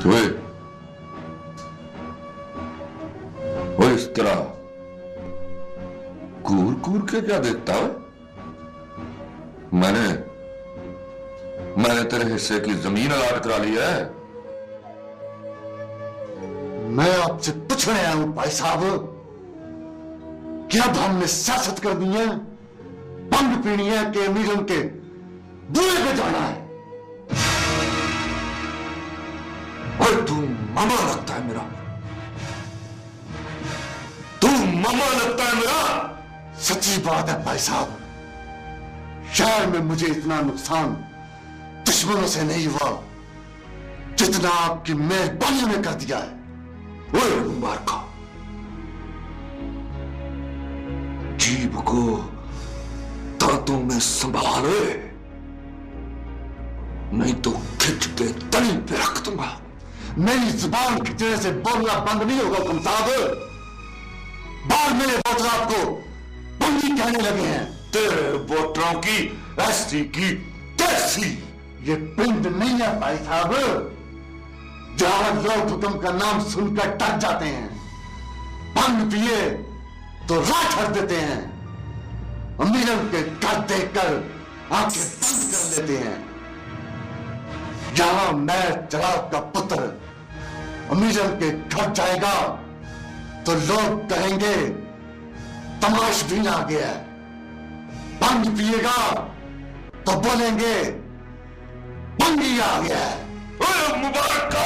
ओए, वो इस तरह कूर कूर के क्या देखता है? मैंने तेरे हिस्से की जमीन अलाट करा ली है। मैं आपसे पूछने आया हूं भाई साहब, क्या हमने सियासत कर दी है, बंद पीनी है कि अमीरों के बुरे पे जाना है? और तू मामा लगता है मेरा, तू मामा लगता है मेरा। सच्ची बात है भाई साहब, शहर में मुझे इतना नुकसान दुश्मनों से नहीं हुआ जितना आपकी मेहरबानी ने कर दिया है। ओए मुबारका, जीभ को दांतों में संभाले, नहीं तो खिंच के तली पे रख दूंगा। मेरी जुबान खिंचने से बोलना बंद नहीं होगा हुक्म साहब। बाहर मेरे वोटर आपको बंदी कहने लगे हैं। तेरे वोटरों की ऐसी की तैसी। ये पिंड नहीं है भाई साहब जहां लोग हुक्म का नाम सुनकर डर जाते हैं, भंग पिए तो रात हट देते हैं, अमीरों के घर देखकर आंखें बंद कर लेते हैं। जहां मैं जनाब का पुत्र अमीरों के घर जाएगा तो लोग कहेंगे तमाशबीन आ गया है, भंग पिएगा तो बोलेंगे बंदी आ गया है। ओए मुबारका,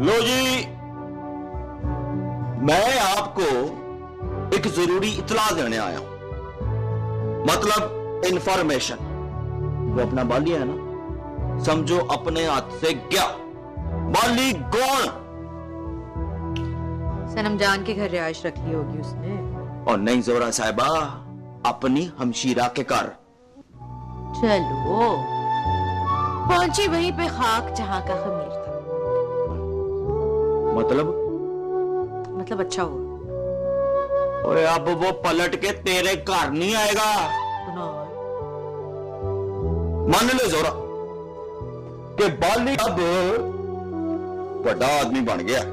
लो जी, मैं आपको एक जरूरी इत्तला देने आया हूं, मतलब इंफॉर्मेशन। वो अपना बाली है ना, समझो अपने हाथ से गया। बाली कौन? सनम जान के घर रिहाइश रख ली होगी उसने। और नहीं जोरा साहिबा, अपनी हमशीरा के घर। चलो, पहुंची वहीं पे खाक जहां का खमीर था। मतलब अच्छा हुआ। ओए अब वो पलट के तेरे घर नहीं आएगा। मान ले जोरा कि बाली अब बड़ा आदमी बन गया।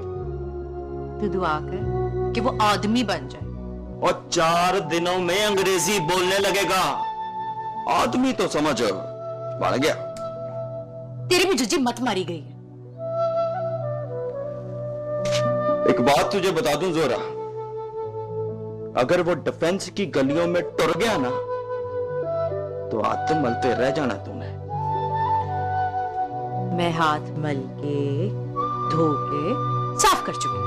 तू दुआ कर कि वो आदमी बन जाए और 4 दिनों में अंग्रेजी बोलने लगेगा। आदमी तो समझ बढ़ गया। तेरी भी जज्जी मत मारी गई है। एक बात तुझे बता दूं जोरा, अगर वो डिफेंस की गलियों में टुर गया ना तो हाथ मलते रह जाना तूने। मैं हाथ मल के धो के साफ कर चुकी हूं।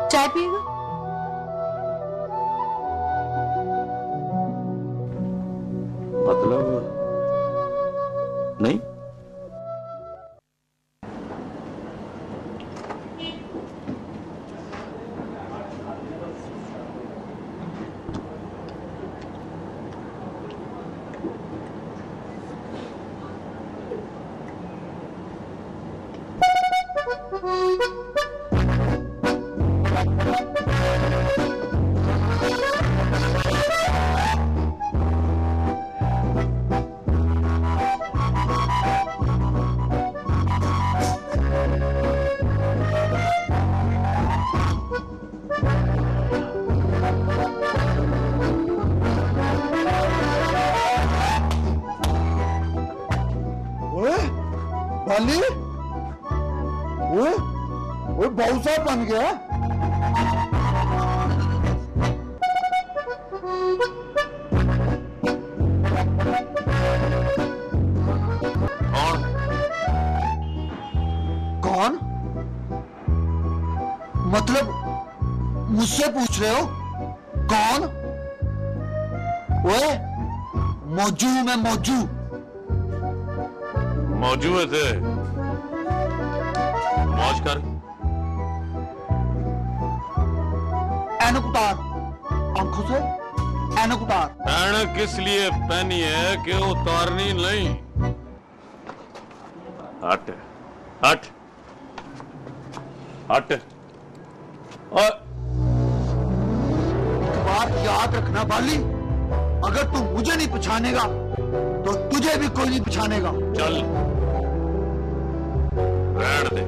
चाय पिएगा? मतलब नहीं। बाली, वो बाबू साहब बन गया। कौन? मतलब मुझसे पूछ रहे हो कौन? ओए मौजू, मैं मौजू। मौजूद थे मौज कर। ऐनक उतार, आंखों से ऐनक उतार। ऐनक किस लिए पहनी है कि उतारनी नहीं। हट हट हट। और एक बात याद रखना बाली, अगर तू मुझे नहीं पहचानेगा तो तुझे भी कोई नहीं पहचानेगा। चल रहने दे।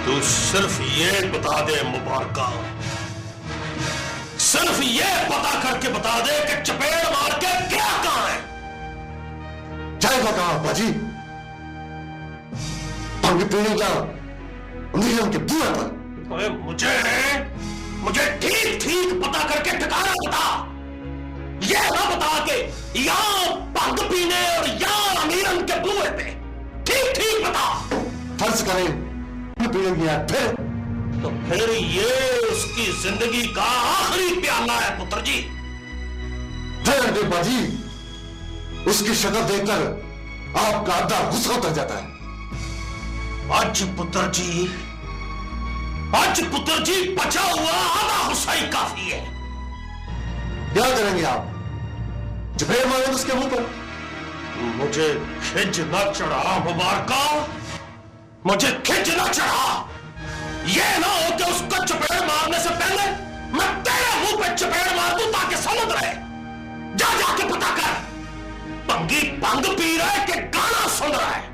तू सिर्फ ये बता दे मुबारका, सिर्फ ये पता करके बता दे कि चपेट मार के क्या कहां है। जाएगा कहां बाजी? भंग पीने का नीलम के बुए पर। अरे मुझे ठीक ठीक पता करके ठिकाना बता। ये ना बता के यहां भंग पीने और यहां नीलम के बुए पे। ठीक ठीक बता। फर्ज करें पीने गया फिर ये उसकी जिंदगी का आखिरी प्याला है पुत्र जी। फिर बाजी उसकी शक्ल देखकर आपका आधा गुस्सा उतर जाता है। आज पुत्र जी बचा हुआ आधा गुस्सा ही काफी है। क्या करेंगे आप? चपेट मारेंगे उसके मुंह पर। मुझे खिंच न चढ़ा मुबारका, मुझे खिंच न चढ़ा। ये ना हो कि उसको चपेट मारने से पहले मैं तेरे मुंह पे चपेट मार दूं ताकि समझ रहे। जा जाके पता कर भंगी भंग पी रहा है कि गाना सुन रहा है।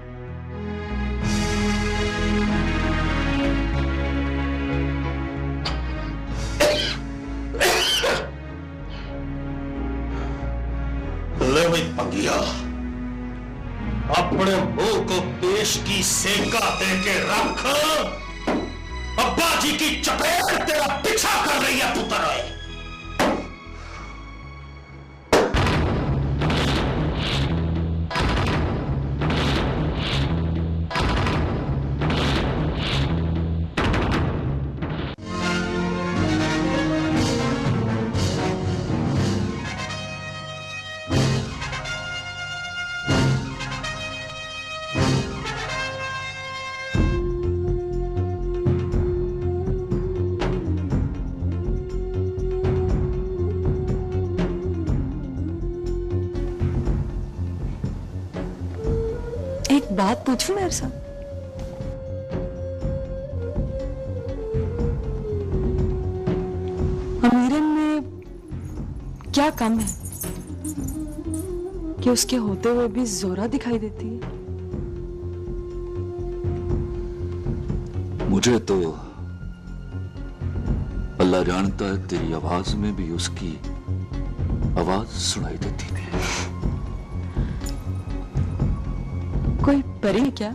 ले भाई भंगिया, अपने मुंह को पेश की सेका दे के रख। अब्बा जी की चपेट तेरा पीछा कर रही है पुत्र। एक बात पूछूं मेरे साथ? अमीरन में क्या कम है कि उसके होते हुए भी जोरा दिखाई देती है? मुझे तो अल्लाह जानता है तेरी आवाज में भी उसकी आवाज सुनाई देती थी। कोई परी है क्या?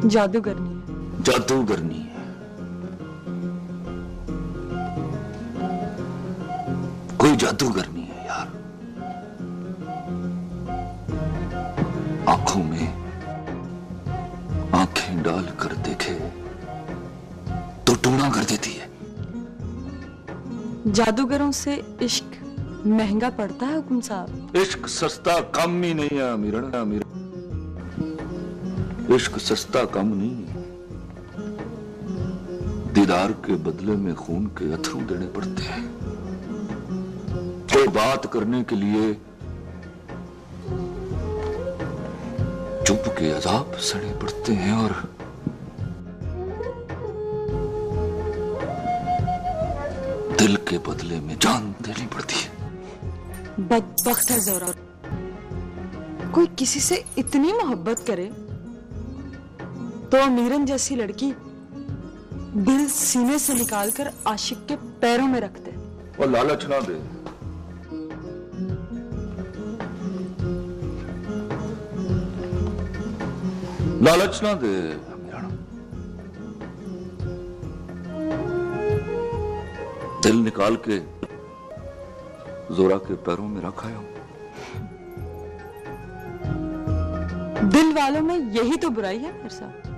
जादूगरनी है। जादूगरनी है। कोई जादूगरनी है यार। आंखों में आंखें डाल कर देखे तो टूना कर देती है। जादूगरों से इश्क महंगा पड़ता है हुकुम साहब। इश्क सस्ता कम ही नहीं है अमीरन। इश्क सस्ता कम नहीं है। दीदार के बदले में खून के अथरू देने पड़ते हैं। कोई बात करने के लिए चुप के अजाब सड़े पड़ते हैं और दिल के बदले में जान देनी पड़ती है। बदबख्त है जोरा। कोई किसी से इतनी मोहब्बत करे तो अमीरन जैसी लड़की दिल सीने से निकालकर आशिक के पैरों में रख दे। और लालच ना दे। लालच ना दे मीरान, दिल निकाल के जोरा के पैरों में रखा है। दिल वालों में यही तो बुराई है मेरे साथ,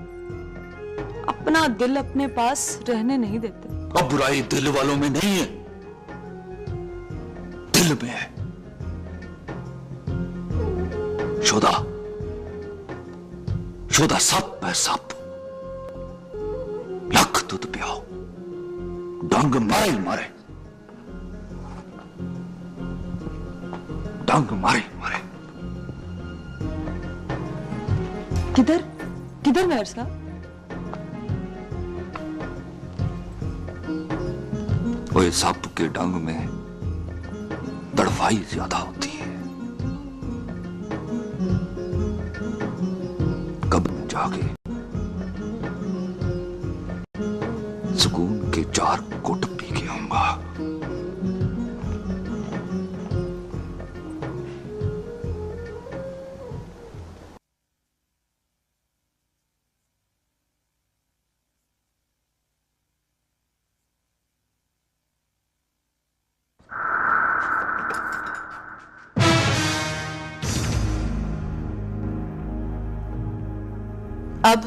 अपना दिल अपने पास रहने नहीं देते। अब बुराई दिल वालों में नहीं है, दिल में है। शोधा शोधा सप है सप, लख दूध पियाओ, डंग मारे मारे, डंग मारे मारे। किधर किधर मेहर साहब? वो सांप के डंग में तड़फाई ज्यादा होती है। कब जाके सुकून के 4 घुट पी के आऊंगा। अब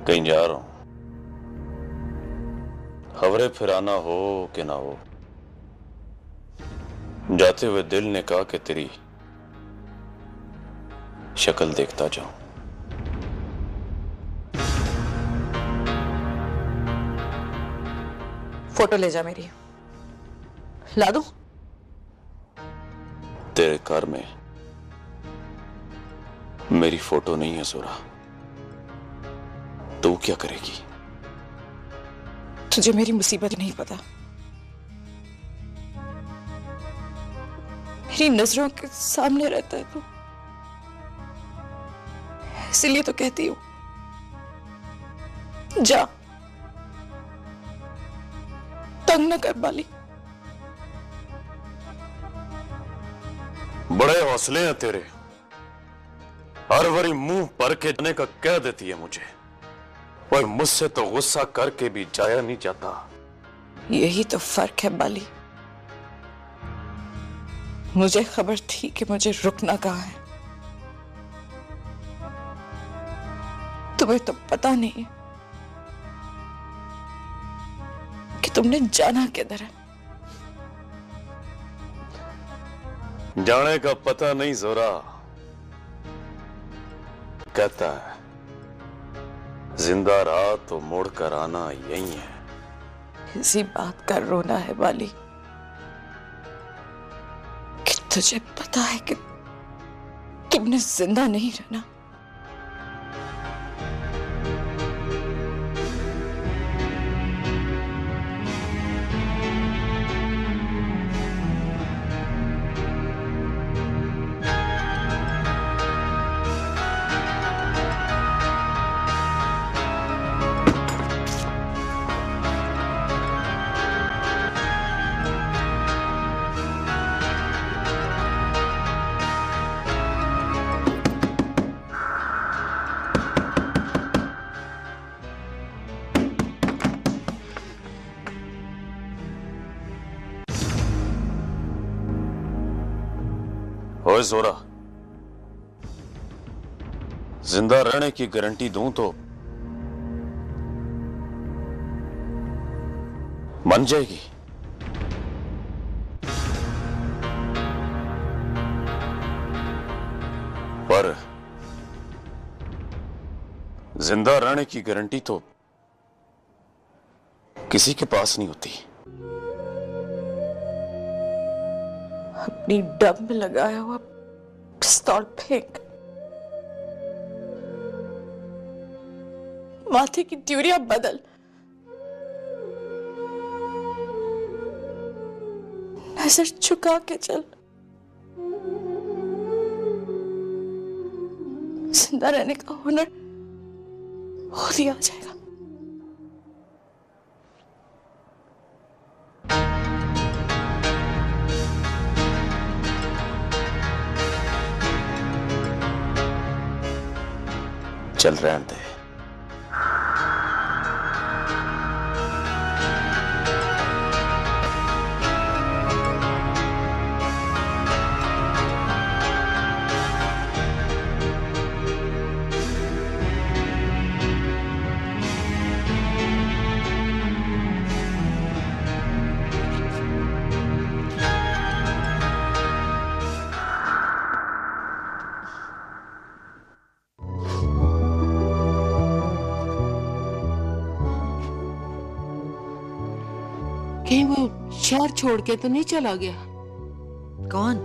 कहीं जा रहा हूं, खबरें फिर आना हो कि ना हो। जाते हुए दिल ने कहा कि तेरी शक्ल देखता जाऊं। फोटो ले जा मेरी, ला दूं? तेरे घर में मेरी फोटो नहीं है जोरा, तू क्या करेगी? तुझे मेरी मुसीबत नहीं पता। मेरी नजरों के सामने रहता है तू, इसलिए तो कहती हूं जा, तंग न कर बाली। बड़े हौसले हैं तेरे, हर बारी मुंह पर के जाने का कह देती है मुझे, और मुझसे तो गुस्सा करके भी जाया नहीं जाता। यही तो फर्क है बाली। मुझे खबर थी कि मुझे रुकना कहाँ है, तुम्हें तो पता नहीं कि तुमने जाना किधर है। जाने का पता नहीं जोरा, कहता है जिंदा रहा तो मुड़ कर आना यही है। इसी बात का रोना है बाली कि तुझे पता है कि तुमने जिंदा नहीं रहना। ओए जोरा, जिंदा रहने की गारंटी दूं तो मान जाएगी? पर जिंदा रहने की गारंटी तो किसी के पास नहीं होती। अपनी डब में लगाया हुआ पिस्तौल फेंक, माथे की ड्यूरिया बदल, नजर झुका के चल। जिंदा रहने का हुनर खुद ही आ जाएगा। चल रहने दे। कहीं वो शहर छोड़ के तो नहीं चला गया? कौन?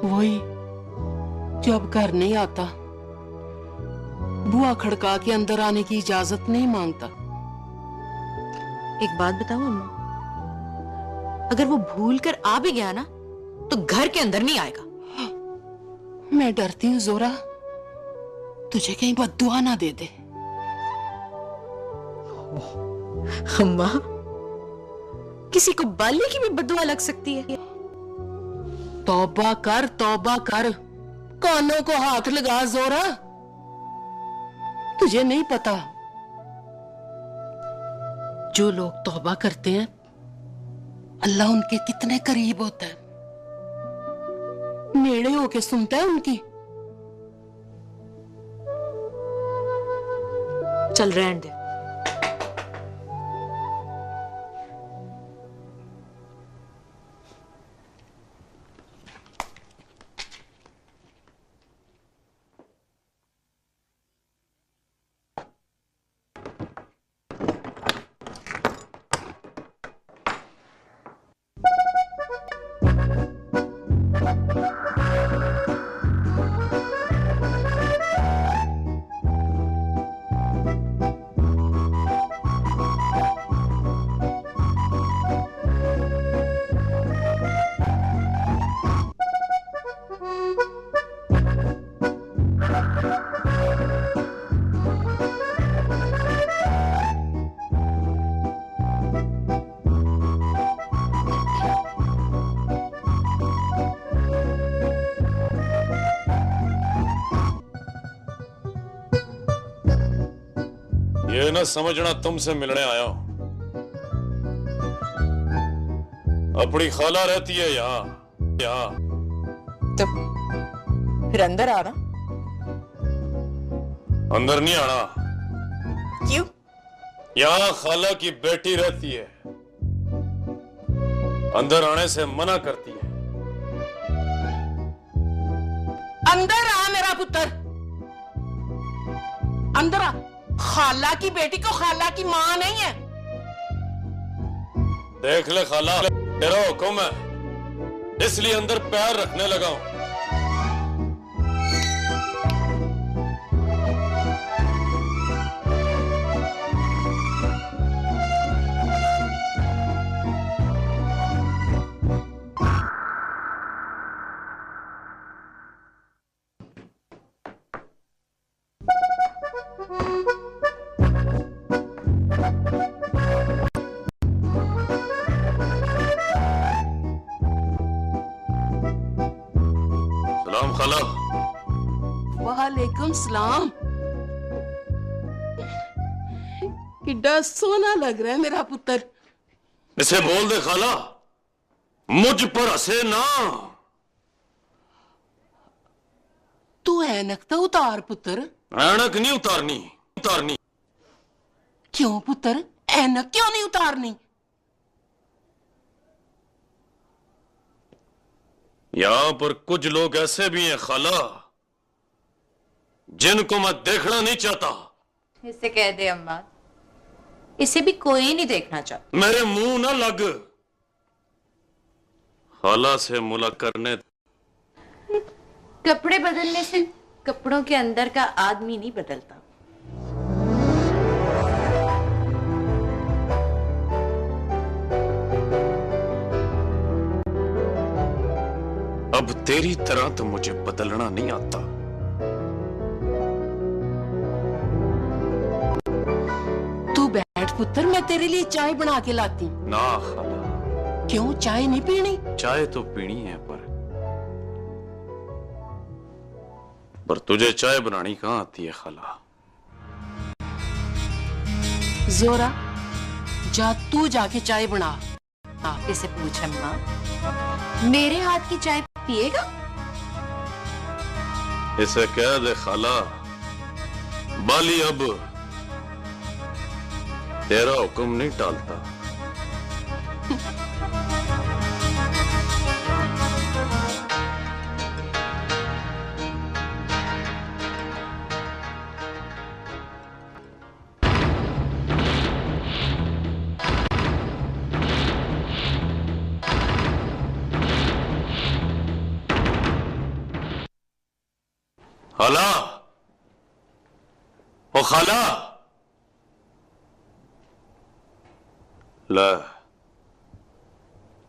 वही जो अब घर नहीं आता, बुआ खड़का के अंदर आने की इजाजत नहीं मांगता। एक बात बताऊं अम्मा, अगर वो भूल कर आ भी गया ना तो घर के अंदर नहीं आएगा। मैं डरती हूँ जोरा, तुझे कहीं बद्दुआ ना दे दे। अम्मा, किसी को बाली की भी बद्दुआ लग सकती है। तौबा कर, तौबा कर, कानों को हाथ लगा जोरा। तुझे नहीं पता, जो लोग तौबा करते हैं अल्लाह उनके कितने करीब होता है, नेड़े होके सुनता है उनकी। चल रहने दे। ये ना समझना तुमसे मिलने आया हूं। अपनी खाला रहती है यहाँ तो फिर अंदर आ रहा? अंदर नहीं आना। क्यों? यहाँ खाला की बेटी रहती है, अंदर आने से मना करती है। अंदर आ मेरा पुत्र, अंदर आ। खाला की बेटी को खाला की मां नहीं है। देख ले खाला, तेरा हुक्म है इसलिए अंदर पैर रखने लगा हूं। खाला। वालेकुम सलाम। किड्डा सोना लग रहा है मेरा पुत्र। इसे बोल दे खाला, मुझ पर हंसे ना। तू ऐनक तो उतार पुत्र। ऐनक नहीं उतारनी। क्यों पुत्र, ऐनक क्यों नहीं उतारनी? यहां पर कुछ लोग ऐसे भी हैं खाला, जिनको मैं देखना नहीं चाहता। इसे कह दे अम्मा, इसे भी कोई नहीं देखना चाहता। मेरे मुंह ना लग। खाला से मुलाकात करने। कपड़े बदलने से कपड़ों के अंदर का आदमी नहीं बदलता। अब तेरी तरह तो मुझे बदलना नहीं आता। तू बैठ पुत्र, मैं तेरे लिए चाय बना के लाती हूं। ना खाला। क्यों, चाय नहीं पीनी? चाय तो पीनी है, पर पर तुझे चाय बनानी कहां आती है खाला? जोरा, जा तू जाके चाय बना। आपे से पूछ अम्मा। मेरे हाथ की चाय पिएगा? इसे कह दे खाला, बाली अब तेरा हुक्म नहीं टालता। खाला, ओ खाला, ला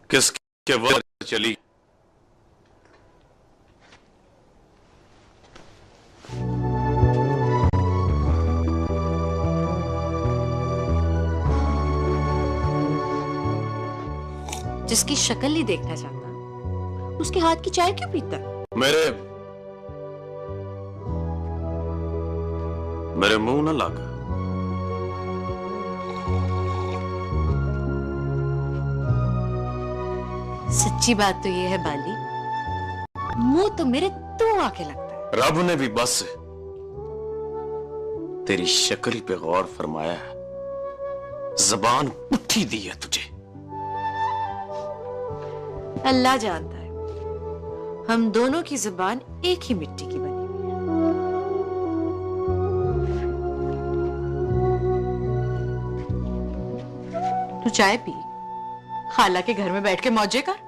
किसके वक्त चली? जिसकी शक्ल नहीं देखना चाहता, उसके हाथ की चाय क्यों पीता? मेरे मुंह ना लग। सच्ची बात तो ये है बाली, मुंह तो मेरे तू आके लगता है। रब ने भी बस तेरी शक्ल पे गौर फरमाया है, जबान पुट्ठी दी है तुझे। अल्लाह जानता है, हम दोनों की जुबान एक ही मिट्टी की बनी हुई है। तू चाय पी, खाला के घर में बैठ के मौजे कर।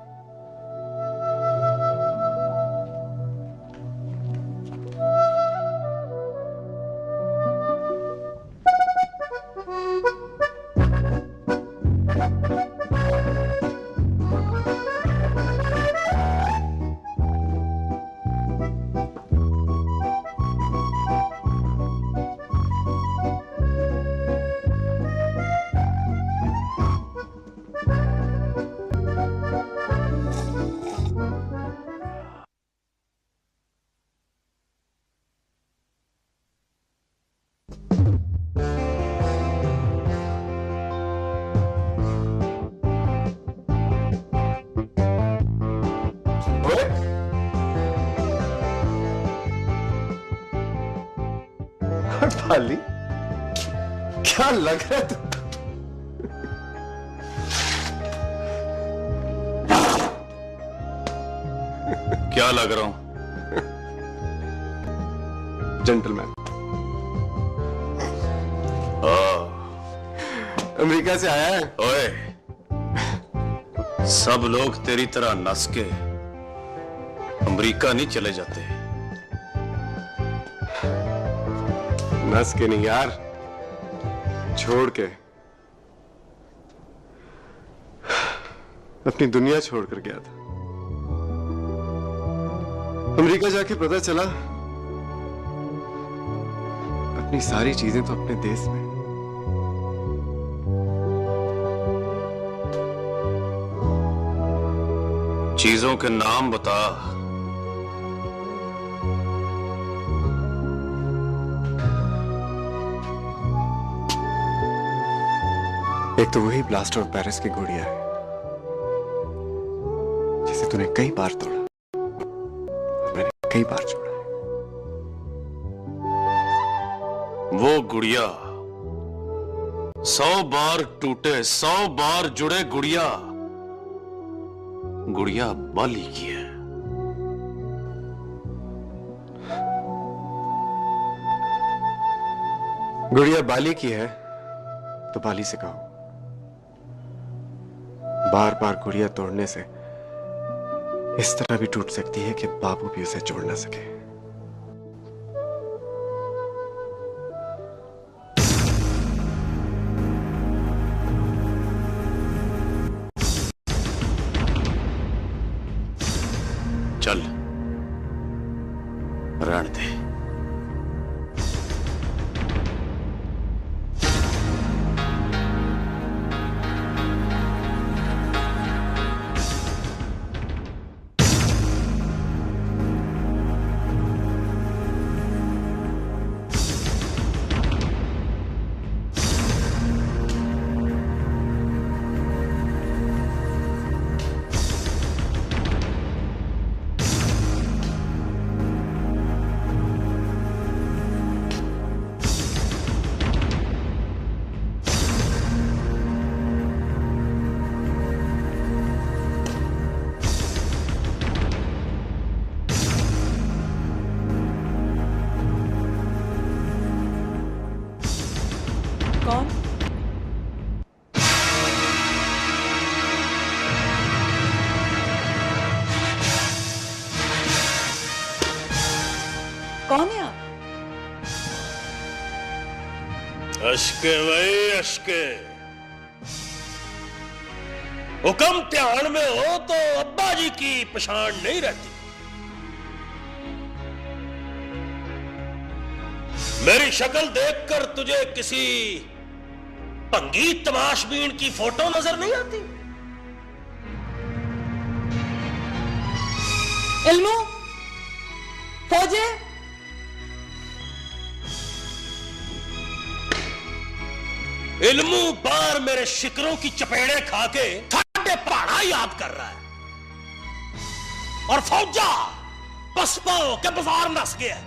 बाली, क्या लग रहा है तू? क्या लग रहा हूं? जेंटलमैन। अमेरिका से आया है। ओए, सब लोग तेरी तरह नस के अमेरिका नहीं चले जाते। नस के नहीं यार, छोड़ के, अपनी दुनिया छोड़कर गया था। अमेरिका जाके पता चला अपनी सारी चीजें तो अपने देश में। चीजों के नाम बता। एक तो वही ब्लास्टर ऑफ पेरिस की गुड़िया है जिसे तूने कई बार तोड़ा, मैंने कई बार छोड़ा है। वो गुड़िया 100 बार टूटे 100 बार जुड़े गुड़िया, गुड़िया बाली की है। गुड़िया बाली की है तो बाली से कहो, बार बार गुड़िया तोड़ने से इस तरह भी टूट सकती है कि बाबू भी उसे जोड़ ना सके। चल रहने दे। अशके भाई अशके, हुक्म ध्यान में हो तो अब्बा जी की पहचान नहीं रहती। मेरी शक्ल देखकर तुझे किसी भंगी तमाशबीन की फोटो नजर नहीं आती? इल्मू, फौजे, इल्मू बार मेरे शिकरों की चपेड़े खा के ठंडे पहाड़ा याद कर रहा है, और फौजा पसपा के बाजार नस गया।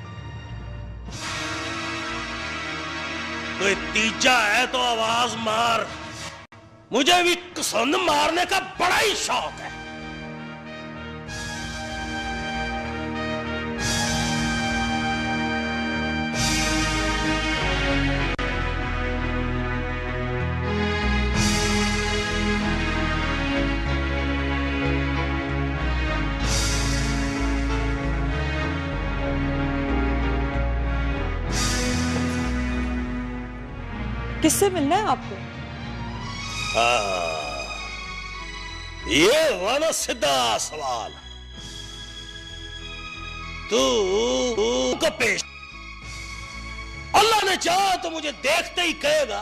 कोई तीजा है तो आवाज मार, मुझे भी कसुंद मारने का बड़ा ही शौक है। किससे मिलना है आपको? ये हुआ ना सीधा सवाल। तू को पेश, अल्लाह ने चाहा तो मुझे देखते ही कहेगा,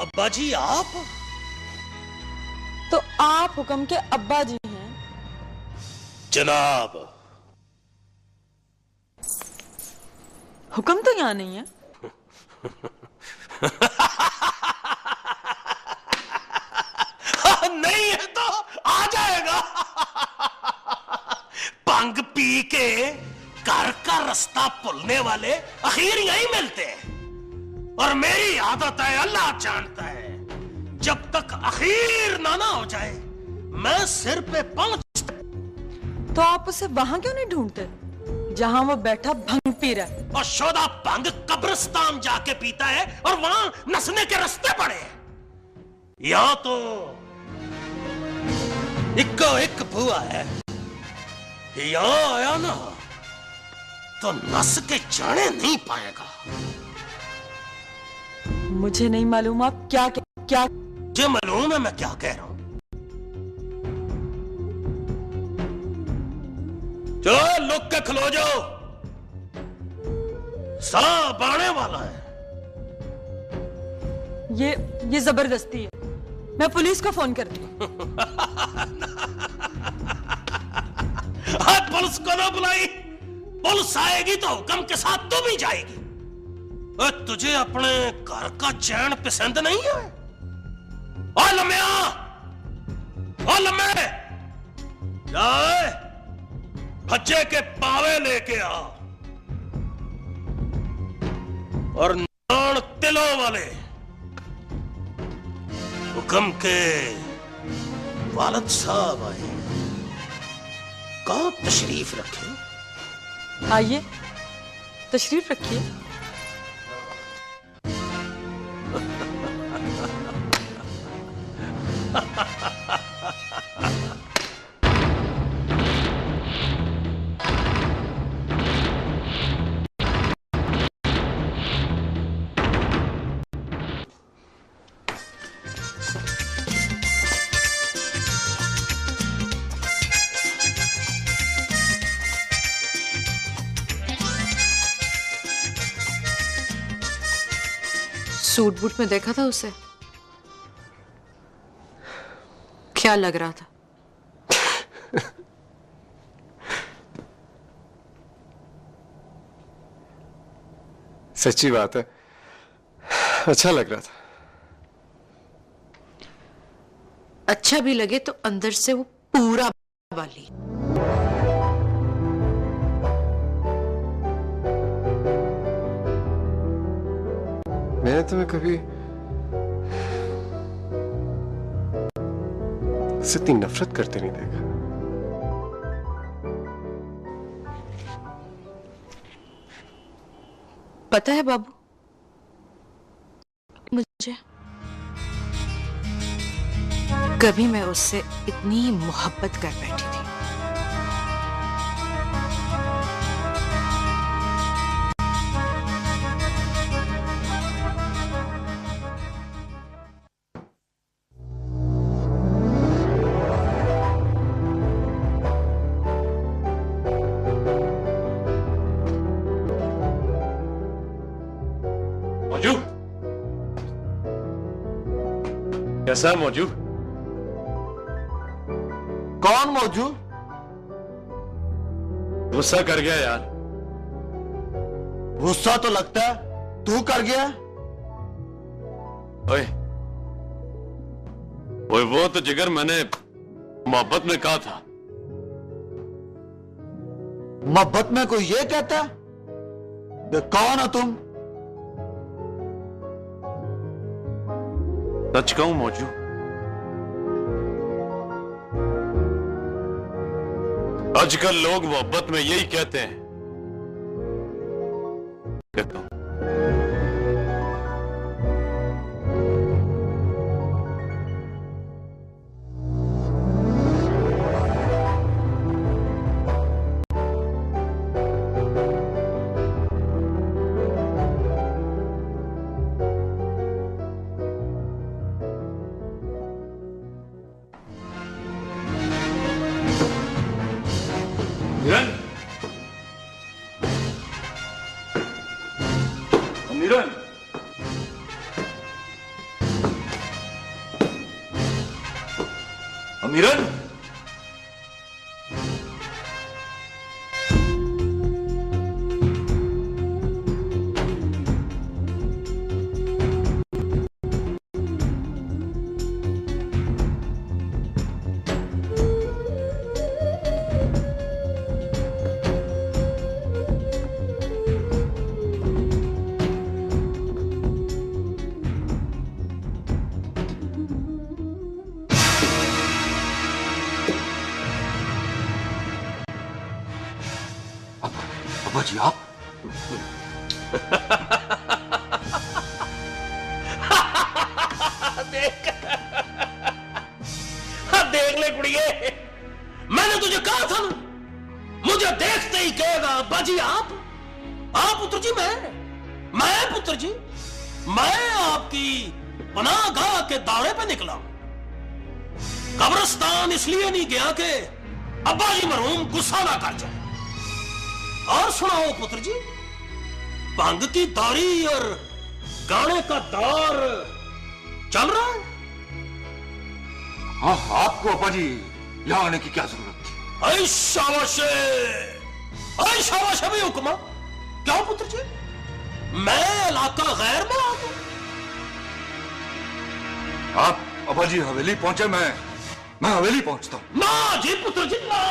अब्बा जी आप? तो आप हुक्म के अब्बा जी हैं? जनाब। हुक्म तो यहां नहीं है। नहीं है तो आ जाएगा। भंग पी के घर का रास्ता भूलने वाले आखिर यही मिलते हैं, और मेरी आदत है, अल्लाह जानता है, जब तक आखिर ना हो जाए मैं सिर पे पहुंच। तो आप उसे वहां क्यों नहीं ढूंढते जहां वो बैठा भंग पी रहा है? और शोदा भंग कब्रिस्तान जाके पीता है और वहां नसने के रास्ते पड़े हैं। यहां तो इक्को एक भुआ है, यहां आया ना तो नस के जाने नहीं पाएगा। मुझे नहीं मालूम आप क्या मुझे मालूम है मैं क्या कह रहा हूं। चलो लुक के खलो जाओ, सांप आने वाला है। ये जबरदस्ती है, मैं पुलिस को फोन करती हूँ। पुलिस को ना बुलाई, पुलिस आएगी तो हुक्म के साथ तू भी जाएगी। तुझे अपने घर का चैन पसंद नहीं है? ओ लम्या, ओ लम्बे, जाए भज्जे के पावे लेके आ, और नान तिलों वाले हुक्म के वालिद साहब आए, कहाँ तशरीफ रखे? आइए, तशरीफ रखिए। सूट बूट में देखा था उसे, क्या लग रहा था? सच्ची बात है, अच्छा लग रहा था। अच्छा भी लगे तो अंदर से वो पूरा वाली। मैंने तुम्हें कभी उससे इतनी नफरत करते नहीं देखा। पता है बाबू, मुझे कभी मैं उससे इतनी मोहब्बत कर बैठी थी। कैसा है मौजू? कौन मौजू? गुस्सा कर गया यार। गुस्सा तो लगता है तू कर गया। ओए ओए, वो तो जिगर मैंने मोहब्बत में कहा था। मोहब्बत में कोई ये कहता है कि कौन हो तुम? सच कहूं मौजू, आजकल लोग मोहब्बत में यही कहते हैं। कहता हूं नीरन, नीरन, नीरन, अब्बा जी आप? देख ले कुड़िए, मैंने तुझे कहा था ना, मुझे देखते ही कहेगा अब्बा जी आप पुत्र जी, मैं पुत्र जी, मैं आपकी पनाहगाह के दौरे पे निकला। कब्रिस्तान इसलिए नहीं गया कि अब्बा जी मरहूम गुस्सा ना कर जाए। और सुनाओ पुत्र जी, भंग की दारी और गाने का दौर चल रहा है? हाँ, आपको अब्बा जी यहां आने की क्या जरूरत थी? ऐ शाबाश भी हुक्मा। क्यों पुत्र जी, मैं इलाका गैर में आ गया? आप अब्बा जी हवेली पहुंचे, मैं हवेली पहुंचता हूं। ना जी पुत्र जी ना,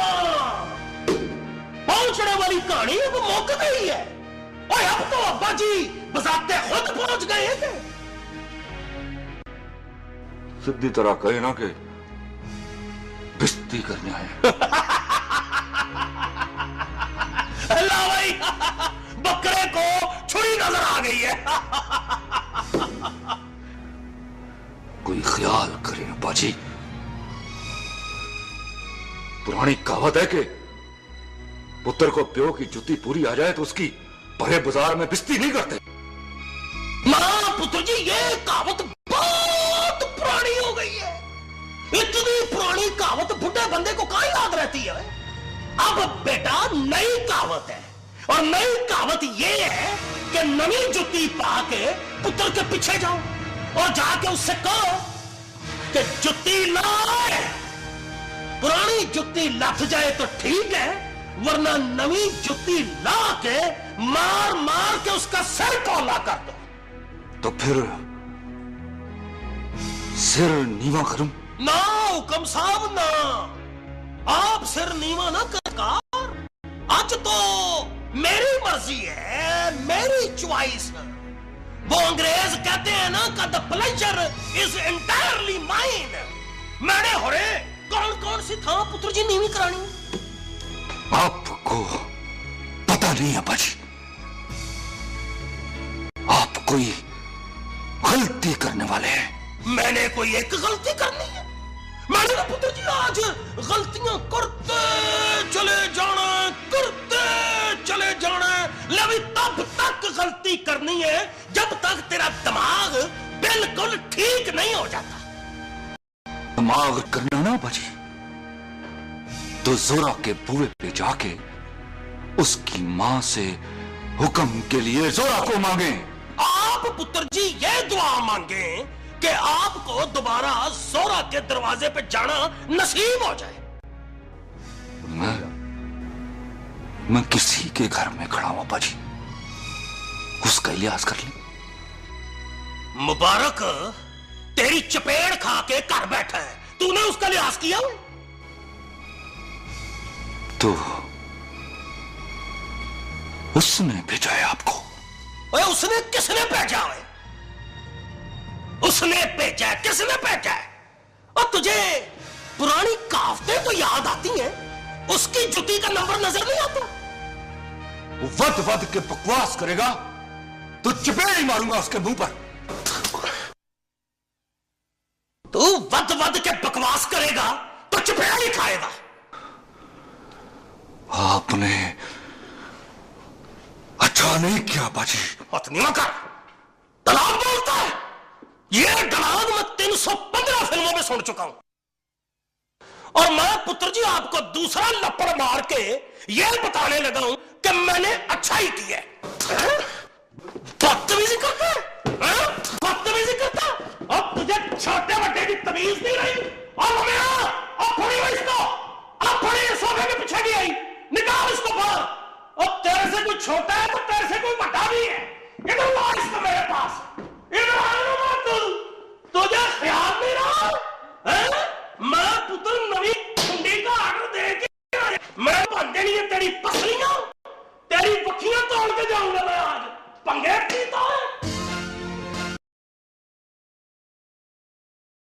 पहुंचने वाली कहानी अब मुक गई है। और अब तो अब्बा जी बजाते खुद पहुंच गए थे। सीधी तरह कहे ना कि बिस्ती करने आए। अल्लाह भाई, बकरे को छुरी नजर आ गई है। कोई ख्याल करे अब्बा जी, पुरानी कहावत है कि पुत्र को प्यो की जुत्ती पूरी आ जाए तो उसकी भरे बाजार में बिस्ती नहीं करते। ना पुत्र जी, ये कहावत बहुत पुरानी हो गई है। इतनी पुरानी कहावत बुढ़े बंदे को कहां याद रहती है? अब बेटा नई कहावत है, और नई कहावत ये है कि नवी जुत्ती पाके पुत्र के पीछे जाओ और जाके उससे कहो कि जुत्ती लाए। पुरानी जुत्ती लथ जाए तो ठीक है, वरना नवी जुत्ती ला के मार मार के उसका सिर कौला कर दो। तो फिर सिर नीवा करूं? ना हुक्म साहब ना, आप सिर नीवा ना कर। आज तो मेरी मर्जी है, मेरी चॉइस। वो अंग्रेज कहते हैं ना कि the pleasure is entirely mine. मैंने होरे कौन कौन सी था पुत्र जी नीवी करानी? आपको पता नहीं अब्बा जी, आप कोई गलती करने वाले हैं। मैंने कोई एक गलती करनी है? मैंने ना पुत्र जी आज गलतियां करते चले जाना, लेकिन तब तक गलती करनी है जब तक तेरा दिमाग बिल्कुल ठीक नहीं हो जाता। दिमाग करना ना अब्बा जी, तो जोरा के बुए पे जाके उसकी मां से हुक्म के लिए जोरा को मांगे। आप पुत्र जी ये दुआ मांगे कि आपको दोबारा जोरा के दरवाजे पे जाना नसीब हो जाए। मैं किसी के घर में खड़ा हूं अब्बा जी, उसका लिहाज कर ले। मुबारक तेरी चपेड़ खा के घर बैठा है, तूने उसका लिहाज किया हुआ? तो उसने भेजा है आपको? ओए उसने किसने भेजा है? उसने भेजा है, किसने भेजा है? और तुझे पुरानी कहावतें तो याद आती हैं, उसकी जुती का नंबर नजर नहीं आता? वध वध के बकवास करेगा तो चपेड़ ही मारूंगा उसके मुंह पर। तू वध वध के बकवास करेगा तो चपेड़ ही खाएगा। आपने अच्छा नहीं किया बाजी। हथनी कर, दलाल बोलता है। ये दलाल मैं 315 फिल्मों में सुन चुका हूं, और मैं पुत्र जी आपको दूसरा लपड़ मार के यह बताने लगा हूं कि मैंने अच्छा ही किया। बदतमीजी करता है, बदतमीजी करता। अब तुझे छोटे बड़े की तमीज नहीं रही। और मेरा अब फड़ी हुई इसको, अब फड़ी सोफे के पीछे नहीं आई, निकाल इसको बाहर। अब तेरे से कोई छोटा है तो तेरे से कोई बड़ा भी है। इधर ला इसको मेरे पास, इधर आ तू, तुझे ख्याल नहीं रहा? मैं पुत्र नवी कुंडी का आर्डर दे के मैं बंदे नहीं है तेरी पसलियां, तेरी बखियां तोड़ के जाऊंगा मैं आज। पंगे की तो है।